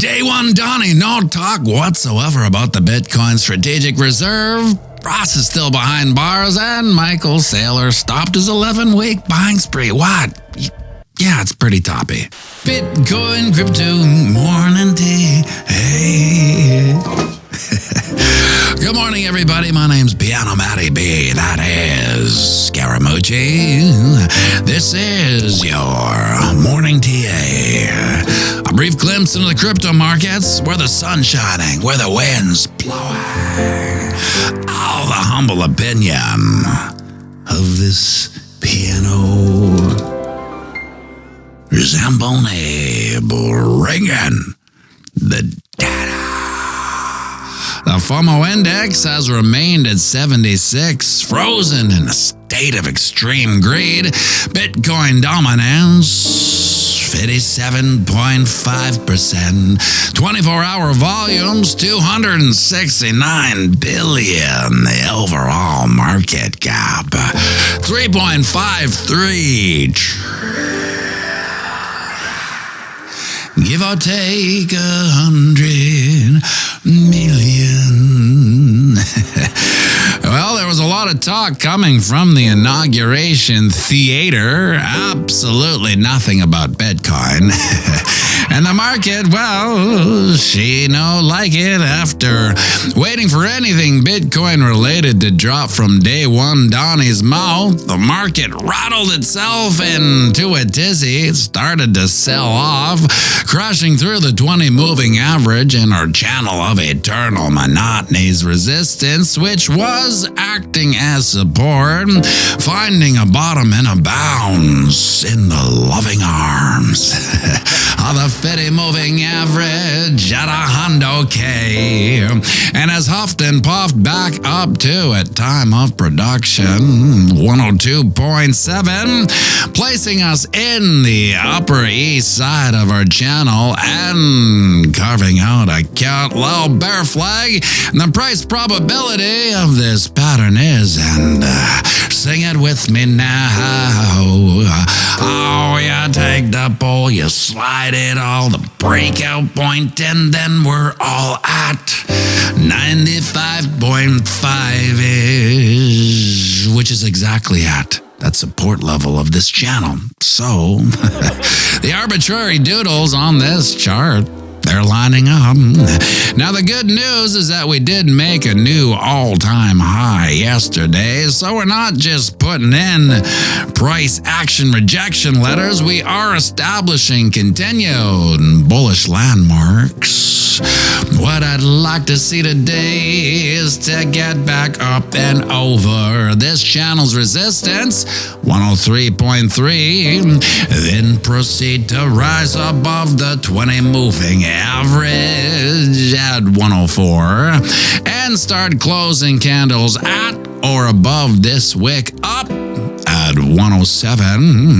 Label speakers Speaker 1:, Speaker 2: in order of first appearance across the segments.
Speaker 1: Day one, Donnie, no talk whatsoever about the Bitcoin strategic reserve. Ross is still behind bars, and Michael Saylor stopped his 11-week buying spree. What? Yeah, it's pretty toppy. Bitcoin, crypto, morning tea. Hey. Good morning, everybody. My name's Matty B. That is Scaramucci. This is your morning TA. A brief glimpse into the crypto markets, where the sun's shining, where the wind's blowing. All the humble opinion of this piano Zamboni ringing the data. The FOMO index has remained at 76, frozen in a state of extreme greed. Bitcoin dominance, 57.5%. 24-hour volumes, 269 billion. The overall market cap, 3.53 trillion. Give or take 100 million. Well, there was a lot of talk coming from the inauguration theater. Absolutely nothing about Bitcoin. And the market, well, she no like it after waiting for anything Bitcoin related to drop from day one Donnie's mouth. The market rattled itself into a tizzy. It started to sell off, crashing through the 20 moving average in our channel of eternal monotony's resistance, which was acting as support, finding a bottom and a bounce in the loving arms of the 50 moving average at $100K, and has huffed and puffed back up to, at time of production, 102.7, placing us in the upper east side of our channel and carving out a cute little bear flag. And the price probability of this pattern is, and sing it with me now. Oh, you take the pull, you slide it all, the breakout point, and then we're all at 95.5-ish, which is exactly at that support level of this channel. So, the arbitrary doodles on this chart, they're lining up. Now, the good news is that we did make a new all-time high yesterday, so we're not just putting in price action rejection letters. We are establishing continued bullish landmarks. What I'd like to see today is to get back up and over this channel's resistance, 103.3, then proceed to rise above the 20 moving average at 104 and start closing candles at or above this wick up at 107.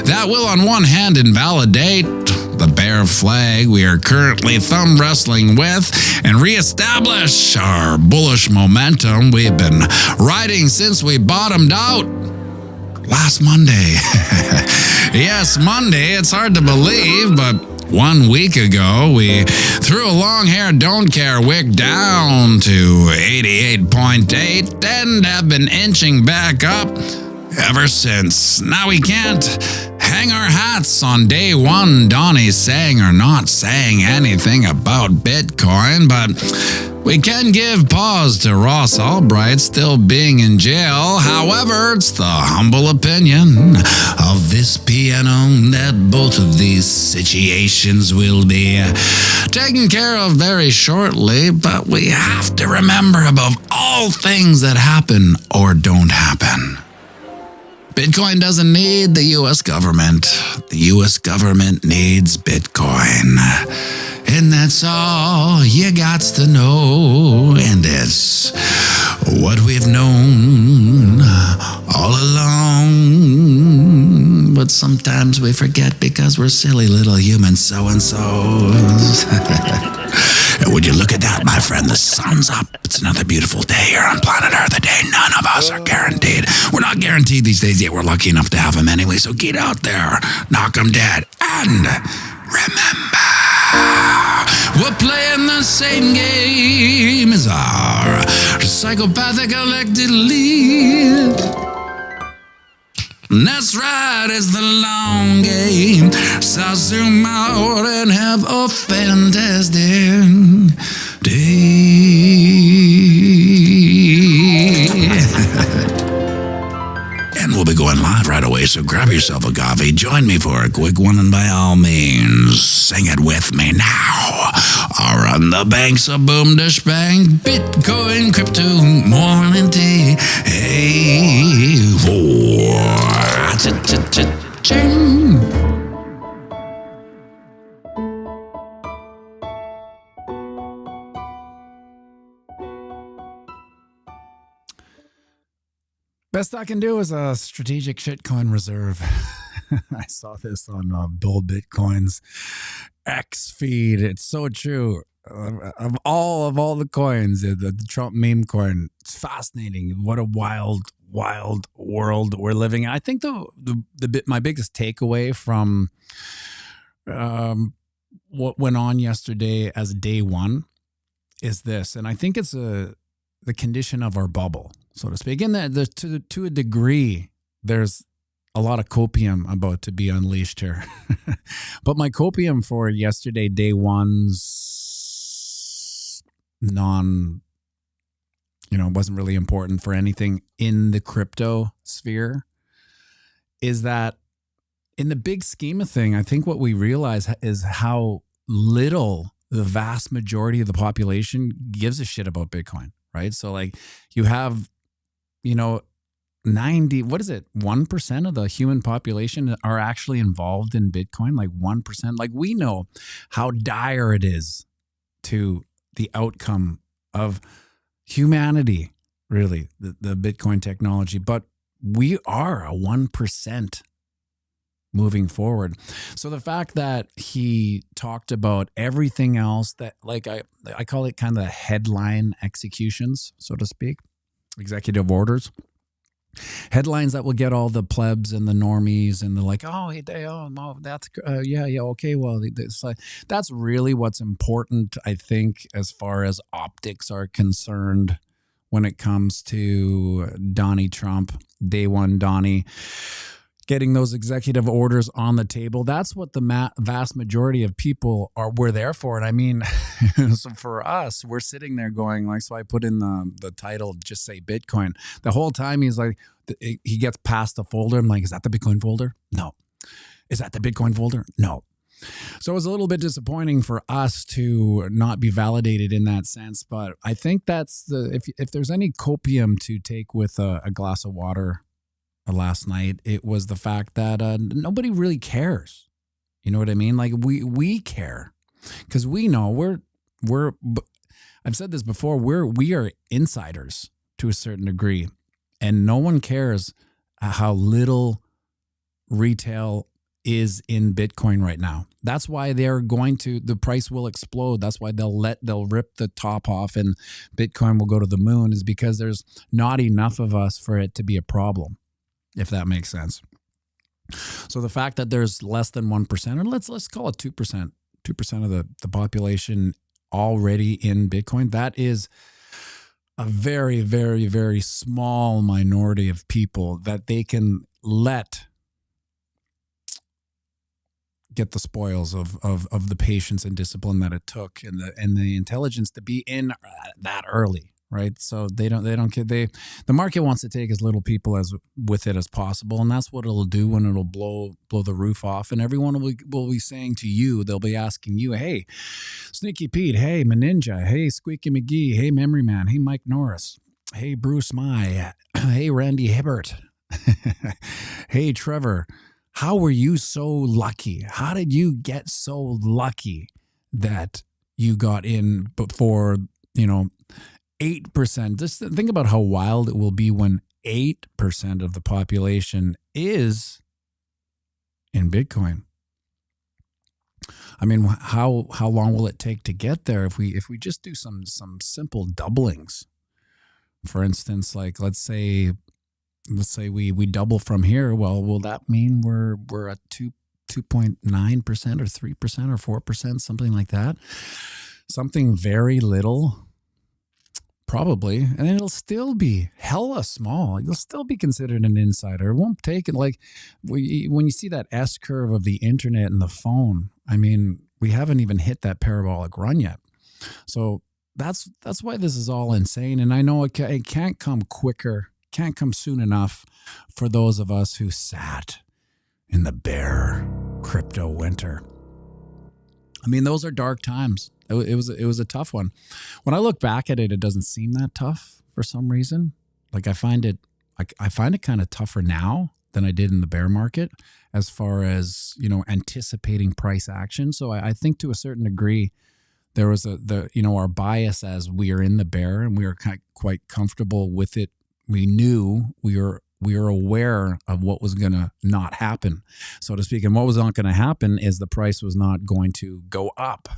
Speaker 1: That will on one hand invalidate the bear flag we are currently thumb wrestling with and reestablish our bullish momentum we've been riding since we bottomed out last Monday. Yes, Monday. It's hard to believe, but 1 week ago, we threw a long-haired don't care wick down to 88.8 and have been inching back up ever since. Now we can't hang our hats on day one Donnie saying or not saying anything about Bitcoin, but we can give pause to Ross Albright still being in jail. However, it's the humble opinion of this piano that both of these situations will be taken care of very shortly, but we have to remember above all things that happen or don't happen, Bitcoin doesn't need the U.S. government. The U.S. government needs Bitcoin. And that's all you got to know. And it's what we've known all along. But sometimes we forget because we're silly little human so-and-sos. And would you look at that, my friend? The sun's up. It's another beautiful day here on planet Earth, a day none of us are guaranteed. We're not guaranteed these days, yet we're lucky enough to have them anyway. So get out there, knock them dead, and remember, We're playing the same game as our psychopathic elected lead. That's right, it's the long game. So zoom out and have a fantastic day. And we'll be going live right away, so grab yourself a coffee, join me for a quick one, and by all means, sing it with me now. Or on the banks of boom dash bang, Bitcoin, crypto, morality, hey, ching.
Speaker 2: Best I can do is a strategic shitcoin reserve. I saw this on Bill Bitcoin's X feed. It's so true. Of all the coins, the Trump meme coin, it's fascinating. What a wild world we're living in. I think my biggest takeaway from what went on yesterday as day one is this, and I think it's the condition of our bubble, so to speak. And to a degree, there's a lot of copium about to be unleashed here. But my copium for yesterday, day one's wasn't really important for anything in the crypto sphere, is that in the big scheme of thing, I think what we realize is how little the vast majority of the population gives a shit about Bitcoin, right? So like you have, 1% of the human population are actually involved in Bitcoin, like 1%. Like we know how dire it is to the outcome of humanity, really, the Bitcoin technology, but we are a 1% moving forward. So the fact that he talked about everything else that, like, I call it kind of headline executions, so to speak, executive orders, headlines that will get all the plebs and the normies and the like, that's okay, well, it's like, that's really what's important, I think, as far as optics are concerned when it comes to Donnie Trump, day one Donnie, getting those executive orders on the table. That's what the vast majority of people were there for. And I mean, so for us, we're sitting there going like, so I put in the title, just say Bitcoin. The whole time he's like, he gets past the folder. I'm like, is that the Bitcoin folder? No. Is that the Bitcoin folder? No. So it was a little bit disappointing for us to not be validated in that sense. But I think that's if there's any copium to take with a glass of water last night, it was the fact that nobody really cares. You know what I mean? Like we care because we know we're I've said this before, we are insiders to a certain degree, and no one cares how little retail is in Bitcoin right now. That's why the price will explode. That's why they'll rip the top off and Bitcoin will go to the moon, is because there's not enough of us for it to be a problem, if that makes sense. So the fact that there's less than 1%, or let's call it 2%, 2% of the population already in Bitcoin, that is a very, very, very small minority of people that they can let get the spoils of the patience and discipline that it took and the intelligence to be in that early. Right. So they don't care. The market wants to take as little people with it as possible. And that's what it'll do when it'll blow the roof off. And everyone will be saying to you, they'll be asking you, hey, Sneaky Pete, hey, Maninja, hey, Squeaky McGee, hey, Memory Man, hey, Mike Norris, hey, Bruce Mai, hey, Randy Hibbert, hey, Trevor, how were you so lucky? How did you get so lucky that you got in before, 8%. Just think about how wild it will be when 8% of the population is in Bitcoin. I mean, how long will it take to get there if we just do some simple doublings? For instance, like let's say we double from here. Well, will that mean we're at 2.9% or 3% or 4%, something like that. Something very little, probably, and it'll still be hella small. You'll still be considered an insider. It won't take it. Like when you see that S curve of the internet and the phone, I mean, we haven't even hit that parabolic run yet. So that's why this is all insane. And I know it can't come quicker, can't come soon enough for those of us who sat in the bear crypto winter. I mean, those are dark times. It was a tough one. When I look back at it, it doesn't seem that tough for some reason. Like I find it kind of tougher now than I did in the bear market, as far as, you know, anticipating price action. So I think to a certain degree, there was our bias as we are in the bear and we are quite comfortable with it. We knew we were aware of what was going to not happen, so to speak. And what was not going to happen is the price was not going to go up.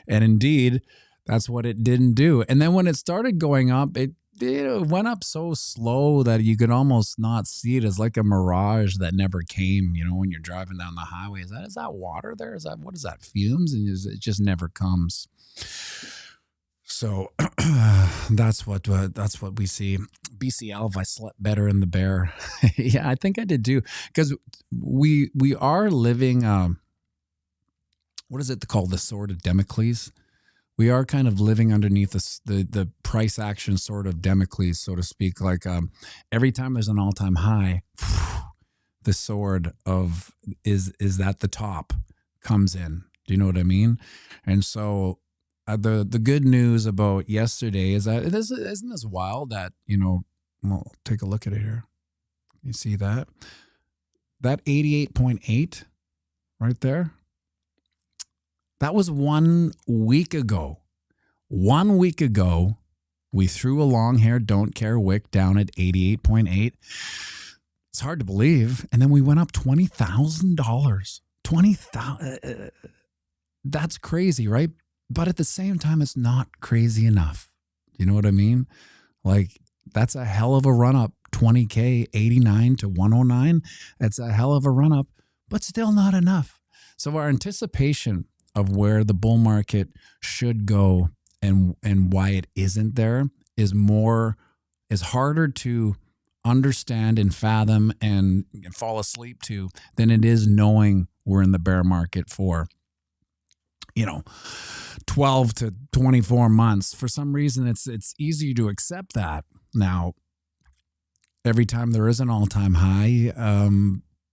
Speaker 2: And indeed, that's what it didn't do. And then when it started going up, it went up so slow that you could almost not see it. As like a mirage that never came. You know, when you're driving down the highway, is that water there? What is that, fumes? And it just never comes. So that's what we see. BC Alva, I slept better in the bear. Yeah, I think I did too, because we are living. What is it called? The sword of Damocles. We are kind of living underneath the price action sword of Damocles, so to speak. Like every time there's an all-time high, the sword of is that the top comes in. Do you know what I mean? And so the good news about yesterday is that isn't this wild that, you know, well, take a look at it here. You see that 88.8 right there? That was 1 week ago. 1 week ago, we threw a long-haired don't care wick down at 88.8. It's hard to believe. And then we went up $20,000. $20,000. That's crazy, right? But at the same time, it's not crazy enough. You know what I mean? Like, that's a hell of a run up. 20K, 89 to 109. That's a hell of a run up, but still not enough. So our anticipation of where the bull market should go and why it isn't there is harder to understand and fathom and fall asleep to than it is knowing we're in the bear market for, 12 to 24 months. For some reason, it's easier to accept that now. Every time there is an all-time high,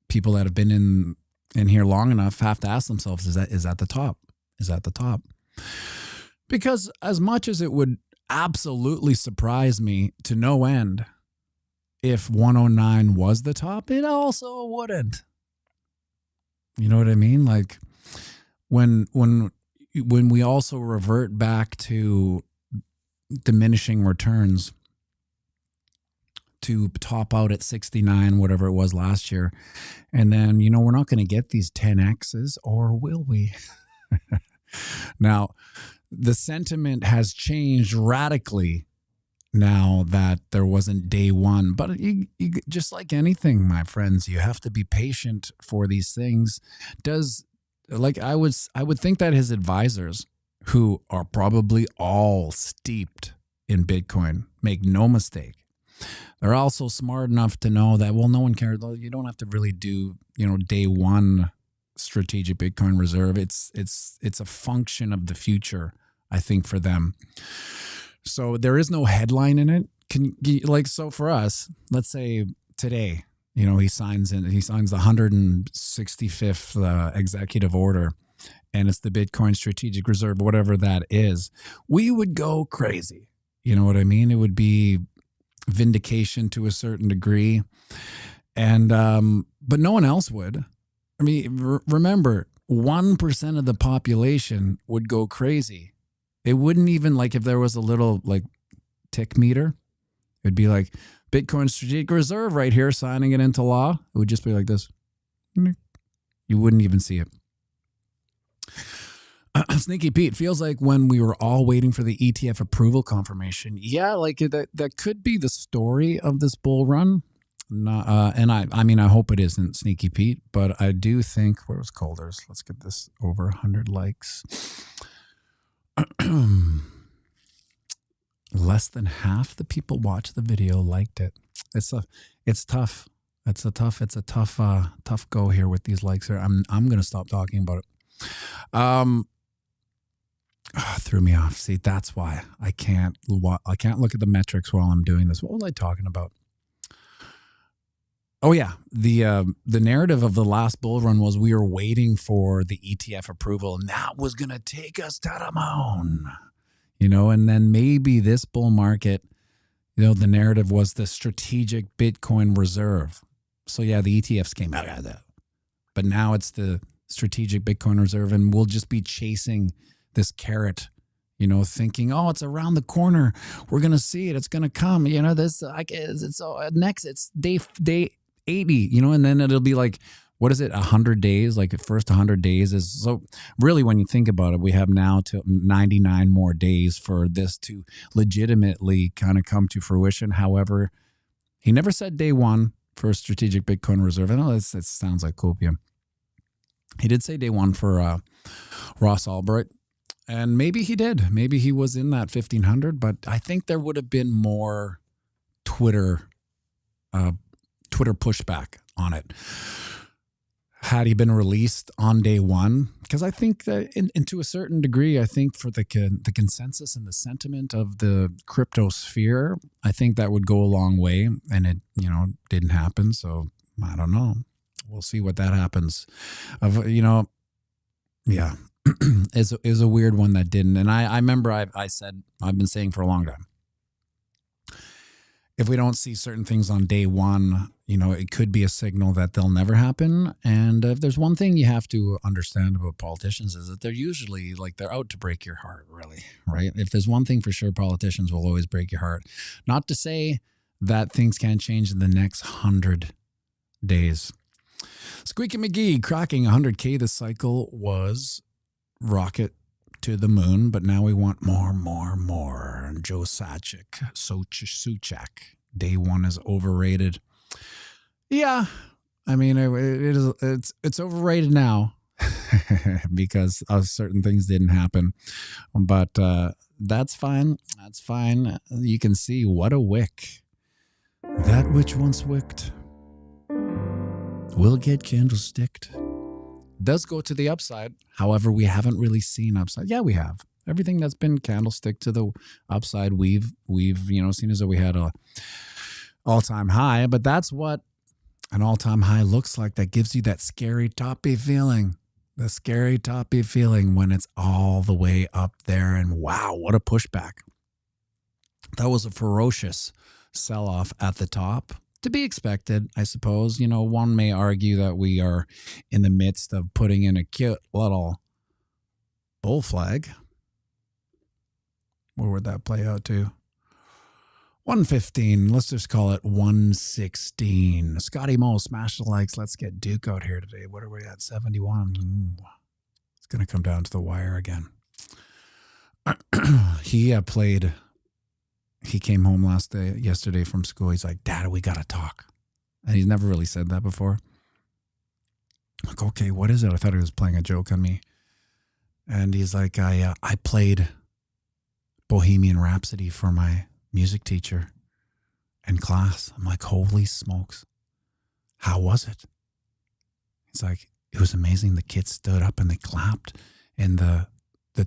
Speaker 2: people that have been in here long enough have to ask themselves, is that the top? Is that the top? Because as much as it would absolutely surprise me to no end if 109 was the top, it also wouldn't. You know what I mean? Like when we also revert back to diminishing returns to top out at 69, whatever it was last year. And then, we're not going to get these 10Xs, or will we? Now, the sentiment has changed radically now that there wasn't day one. But you just like anything, my friends, you have to be patient for these things. I would think that his advisors, who are probably all steeped in Bitcoin, make no mistake, they're also smart enough to know that, well, no one cares. You don't have to really do, day one strategic Bitcoin reserve. It's a function of the future, I think, for them. So there is no headline in it. So for us, let's say today, he signs the 165th executive order, and it's the Bitcoin strategic reserve, whatever that is. We would go crazy. You know what I mean? It would be vindication to a certain degree, and but no one else would. I mean, remember, 1% of the population would go crazy. It wouldn't even, like, if there was a little tick meter, it'd be like Bitcoin strategic reserve right here, signing it into law. It would just be like this. You wouldn't even see it. Sneaky Pete, feels like when we were all waiting for the ETF approval confirmation. Yeah, like that could be the story of this bull run. And I mean, I hope it isn't Sneaky Pete, but I do think, where was Calder's? Let's get this over 100 likes. Less than half the people watch the video liked it. It's tough. It's a tough go here with these likes here. I'm going to stop talking about it. Threw me off. See, that's why I can't look at the metrics while I'm doing this. What was I talking about? Oh yeah, the narrative of the last bull run was we were waiting for the ETF approval, and that was going to take us to the moon. And then maybe this bull market, the narrative was the strategic Bitcoin reserve. So yeah, the ETFs came out of that. But now it's the strategic Bitcoin reserve, and we'll just be chasing this carrot, thinking, oh, it's around the corner. We're going to see it. It's going to come. This it's next. It's day 80, and then it'll be like, what is it? 100 days, like the first 100 days is so really, when you think about it, we have now to 99 more days for this to legitimately kind of come to fruition. However, he never said day one for a strategic Bitcoin reserve. I know it sounds like copium. He did say day one for Ross Ulbricht, and maybe he did. Maybe he was in that 1500, but I think there would have been more Twitter pushback on it had he been released on day one. Because I think that, and to a certain degree, I think for the consensus and the sentiment of the crypto sphere, I think that would go a long way. And it, didn't happen. So I don't know. We'll see what that happens. Yeah, is a weird one that didn't. And I remember I said, I've been saying for a long time, if we don't see certain things on day one, it could be a signal that they'll never happen. And if there's one thing you have to understand about politicians is that they're usually they're out to break your heart, really, right? If there's one thing for sure, politicians will always break your heart. Not to say that things can't change in the next 100 days. Squeaky McGee cracking 100K this cycle was rocket to the moon, but now we want more. Joe Suchak, day one is overrated. Yeah, I mean it's overrated now because certain things didn't happen, but that's fine. That's fine. You can see what a wick. That which once wicked will get candlesticked. Does go to the upside. However, we haven't really seen upside. Yeah, we have. Everything that's been candlestick to the upside, we've seen as though we had a all-time high, but that's what an all-time high looks like. That gives you that scary toppy feeling. The scary toppy feeling when it's all the way up there, and wow, what a pushback. That was a ferocious sell-off at the top. To be expected, I suppose. One may argue that we are in the midst of putting in a cute little bull flag. Where would that play out to? 115. Let's just call it 116. Scotty Mo, smash the likes. Let's get Duke out here today. What are we at? 71. Ooh, it's going to come down to the wire again. He came home yesterday from school. He's like, Dad, we got to talk. And he's never really said that before. I'm like, okay, what is it? I thought he was playing a joke on me. And he's like, I played Bohemian Rhapsody for my music teacher in class. I'm like, holy smokes. How was it? He's like, it was amazing. The kids stood up and they clapped. And the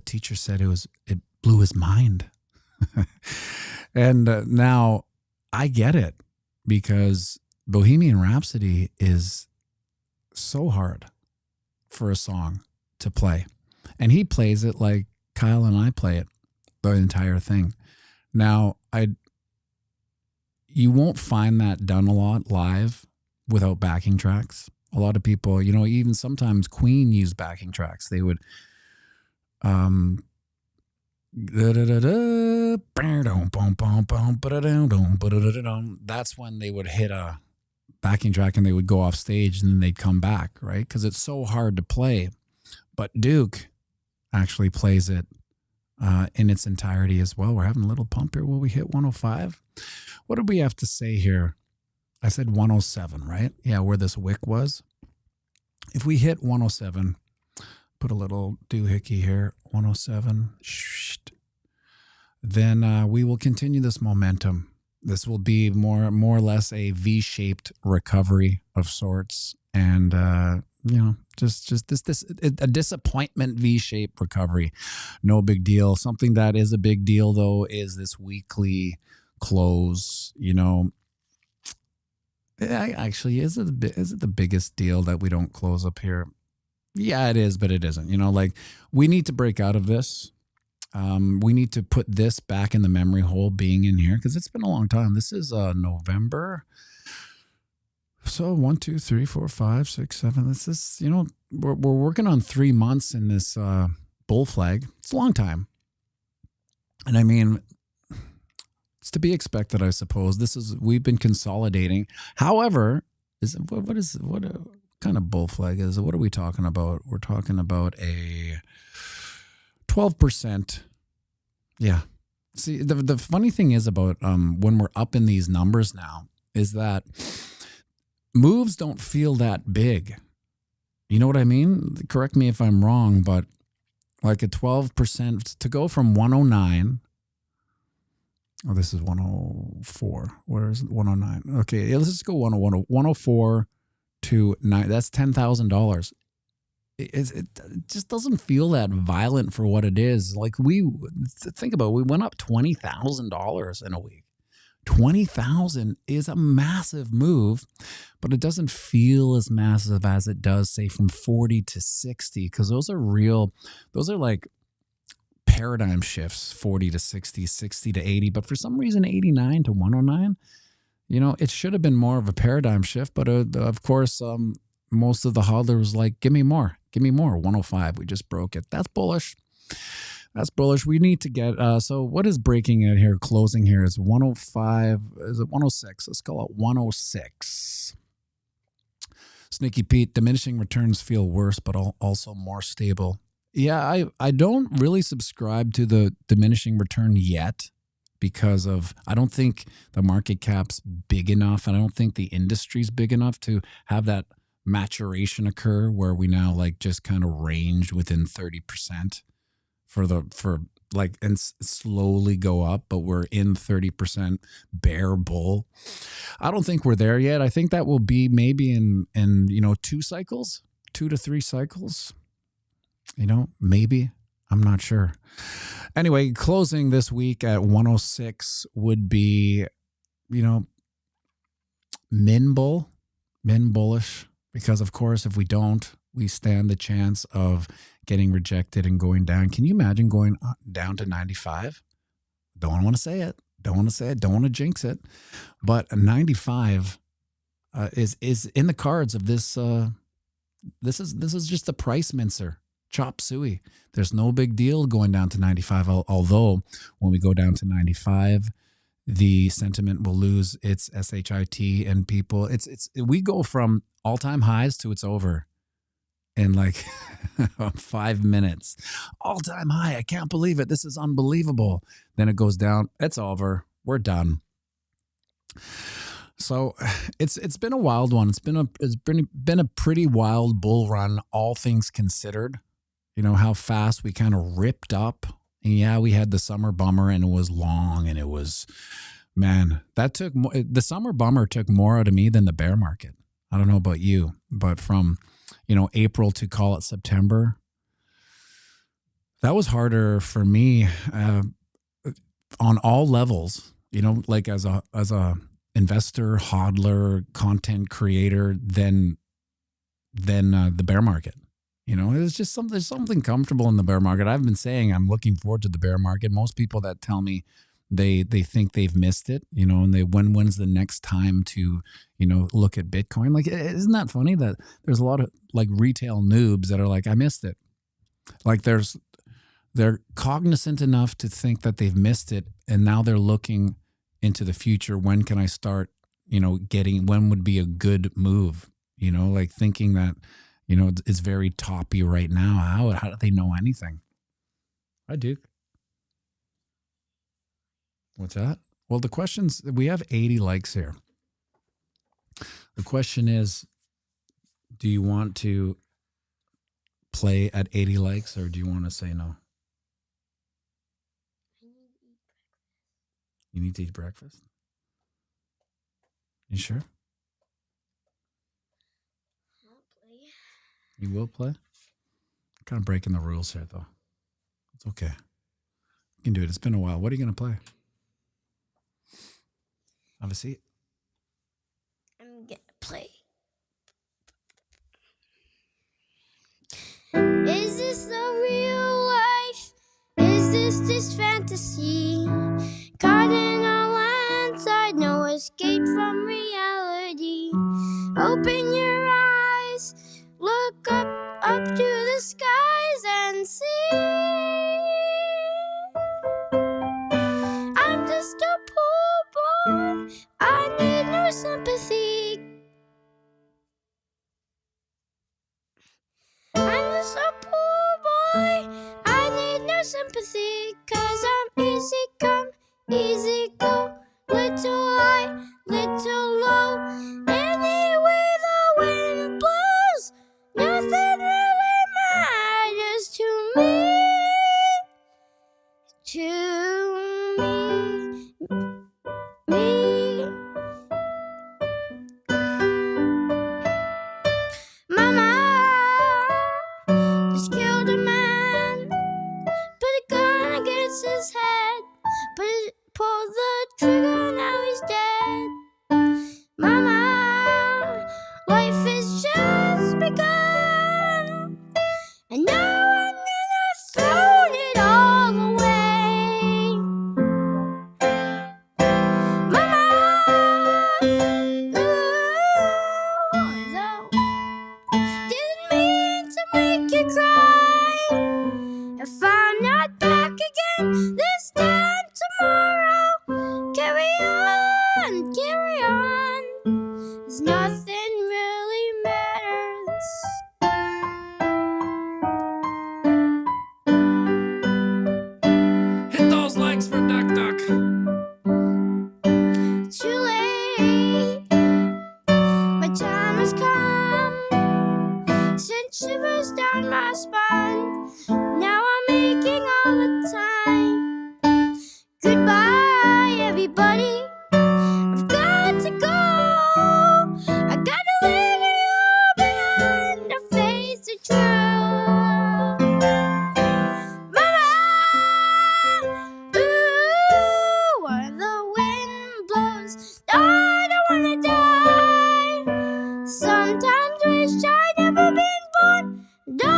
Speaker 2: teacher said it blew his mind. And now I get it, because Bohemian Rhapsody is so hard for a song to play. And he plays it like Kyle and I play it, the entire thing. Now, you won't find that done a lot live without backing tracks. A lot of people, even sometimes Queen used backing tracks. They would that's when they would hit a backing track and they would go off stage and then they'd come back, right? Because it's so hard to play. But Duke actually plays it in its entirety as well. We're having a little pump here. Will we hit 105? What do we have to say here? I said 107, right? Yeah, where this wick was. If we hit 107, put a little doohickey here, 107, then we will continue this momentum. This will be more or less a V-shaped recovery of sorts, and just this a disappointment V-shaped recovery. No big deal. Something that is a big deal though is this weekly close. Actually, is it the biggest deal that we don't close up here? Yeah, it is, but it isn't. Like we need to break out of this. We need to put this back in the memory hole, being in here, because it's been a long time. This is November. So 1, 2, 3, 4, 5, 6, 7. This is, we're working on 3 months in this bull flag. It's a long time. And I mean, it's to be expected, I suppose. We've been consolidating. However, what kind of bull flag is it? What are we talking about? We're talking about a 12%. Yeah. See, the funny thing is about when we're up in these numbers now is that moves don't feel that big. You know what I mean? Correct me if I'm wrong, but like a 12% to go from 109. Oh, this is 104. Where is it? 109. Okay, let's just go 104 to 9. That's $10,000. It just doesn't feel that violent for what it is. Like think about it, we went up $20,000 in a week. 20,000 is a massive move, but it doesn't feel as massive as it does, say, from 40 to 60, because those are like paradigm shifts, 40 to 60, 60 to 80. But for some reason, 89 to 109, it should have been more of a paradigm shift. But of course, most of the hodlers was like, give me more. 105. We just broke it. That's bullish. We need to get, so what is breaking it here? Closing here is 105. Is it 106? Let's call it 106. Sneaky Pete, diminishing returns feel worse, but also more stable. Yeah, I don't really subscribe to the diminishing return yet, because I don't think the market cap's big enough, and I don't think the industry's big enough to have that maturation occur where we now like just kind of range within 30% and slowly go up, but we're in 30% bear bull. I don't think we're there yet. I think that will be maybe in 2 cycles, 2 to 3 cycles. Maybe. I'm not sure. Anyway, closing this week at 106 would be, min bullish, because of course, if we don't, we stand the chance of getting rejected and going down. Can you imagine going down to 95? Don't want to say it. Don't want to jinx it. But a 95 is in the cards of this. This is just a price mincer. Chop suey. There's no big deal going down to 95. Although when we go down to 95, the sentiment will lose its shit, and people. We go from all-time highs to it's over in like 5 minutes. All-time high. I can't believe it. This is unbelievable. Then it goes down. It's over. We're done. So it's been a wild one. It's been a pretty wild bull run, all things considered. How fast we kind of ripped up. And yeah, we had the summer bummer, and it was long, and it was, man, the summer bummer took more out of me than the bear market. I don't know about you, but from, April to call it September, that was harder for me on all levels, like as a investor, hodler, content creator than the bear market. It's just something comfortable in the bear market. I've been saying I'm looking forward to the bear market. Most people that tell me they think they've missed it, and when's the next time to, look at Bitcoin? Like, isn't that funny that there's a lot of like retail noobs that are like, I missed it. Like they're cognizant enough to think that they've missed it, and now they're looking into the future. When can I start, when would be a good move? Like thinking that, it's very toppy right now. How do they know anything? Hi, Duke. What's that? Well, the questions, we have 80 likes here. The question is, do you want to play at 80 likes or do you want to say no? You need to eat breakfast? You sure?
Speaker 3: I'll play.
Speaker 2: You will play? Kind of breaking the rules here, though. It's okay. You can do it. It's been a while. What are you going to play? Have a seat.
Speaker 3: I'm gonna play. Is this the real life? Is this just fantasy? Caught in a landslide, no escape from reality. Open your eyes, look up to the skies and see. I'm just a poor boy, I need no sympathy. I'm just a poor boy, I need no sympathy. 'Cause I'm easy come, easy go, little high, little low. Any way the wind blows, nothing really matters to me. To me. Mama just killed a man, put a gun against his head, pulled the trigger, now he's dead. Mama, life has just begun, and now I'm gonna throw it all away. Mama, didn't mean to make you cry. If I'm not back again this time tomorrow, carry on, carry on. 'Cause nothing really matters.
Speaker 2: Hit those likes for Duck Duck.
Speaker 3: Too late, my time has come. Sent shivers down my spine. Now I'm aching all the time. Goodbye, everybody. I've got to go. I gotta leave it all behind to face the truth. Mama, ooh, where the wind blows. I don't wanna die. Sometimes wish I'd never been born. No.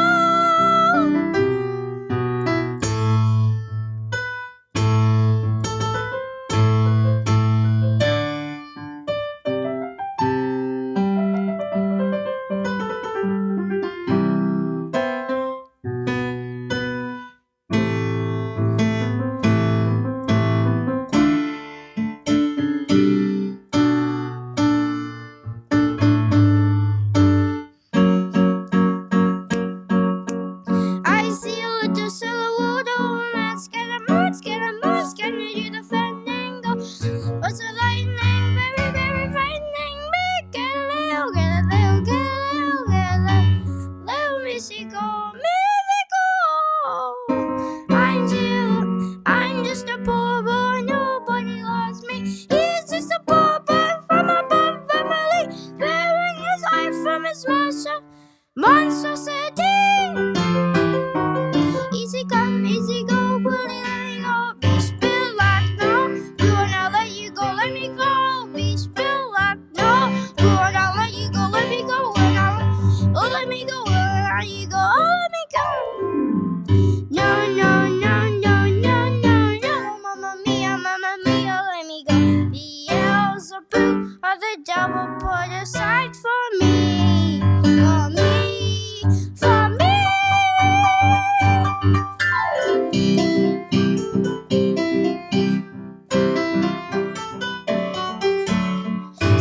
Speaker 3: I see a little silhouette of a man scared to do the fandango. What's a lightning, very, very frightening me. Get a little, little missy go, I'm just a poor boy, nobody loves me. He's just a poor boy from a poor family, sparing his life from his monstrosity. Easy come, easy go, will you let me go? Be spill like no, we will not let you go, let me go. Be spill like no, we will not let you go, let me go. Let me go, where you go, let me go. No, no, no, no, no, no, no, mamma mia, let me go. Beelzebub or the devil put aside for me, for me, for me.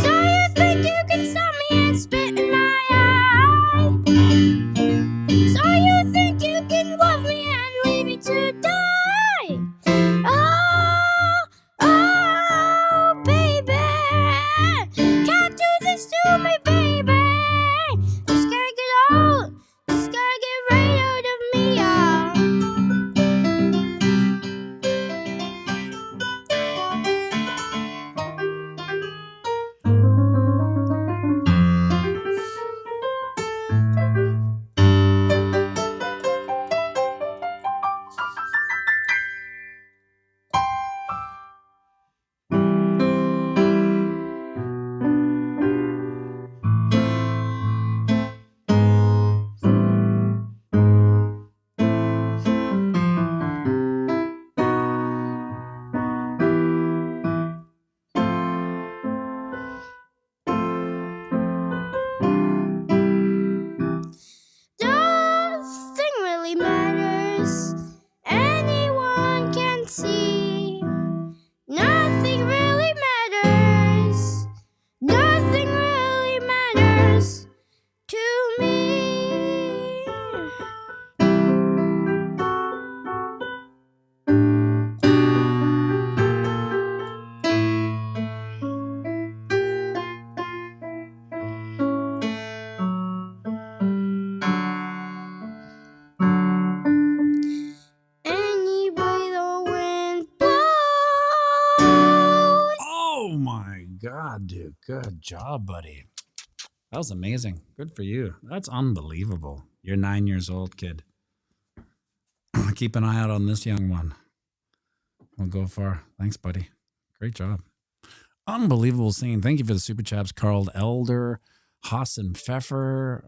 Speaker 3: So you think you can stop me and spit in my eye? So you think you can love me and leave me to die? Oh, baby, can't do this to me,
Speaker 2: my God, dude. Good job, buddy. That was amazing. Good for you. That's unbelievable. You're 9 years old, kid. Keep an eye out on this young one. We'll go far. Thanks, buddy. Great job. Unbelievable singing. Thank you for the super chats, Carl Elder, Hassan Pfeffer.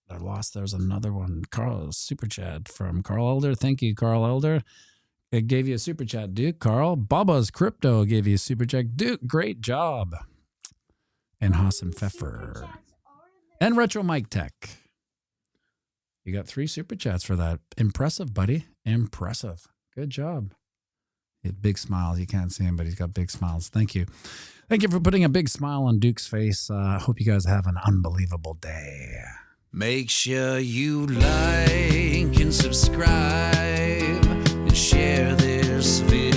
Speaker 2: I lost. There's another one. Carl super chat from Carl Elder. Thank you, Carl Elder. It gave you a super chat, Duke. Carl Baba's Crypto gave you a super chat. Duke, great job. And Hassan Pfeffer. And Retro Mike Tech. You got 3 super chats for that. Impressive, buddy. Impressive. Good job. He had big smiles. You can't see him, but he's got big smiles. Thank you. Thank you for putting a big smile on Duke's face. I hope you guys have an unbelievable day.
Speaker 1: Make sure you like and subscribe and share this video.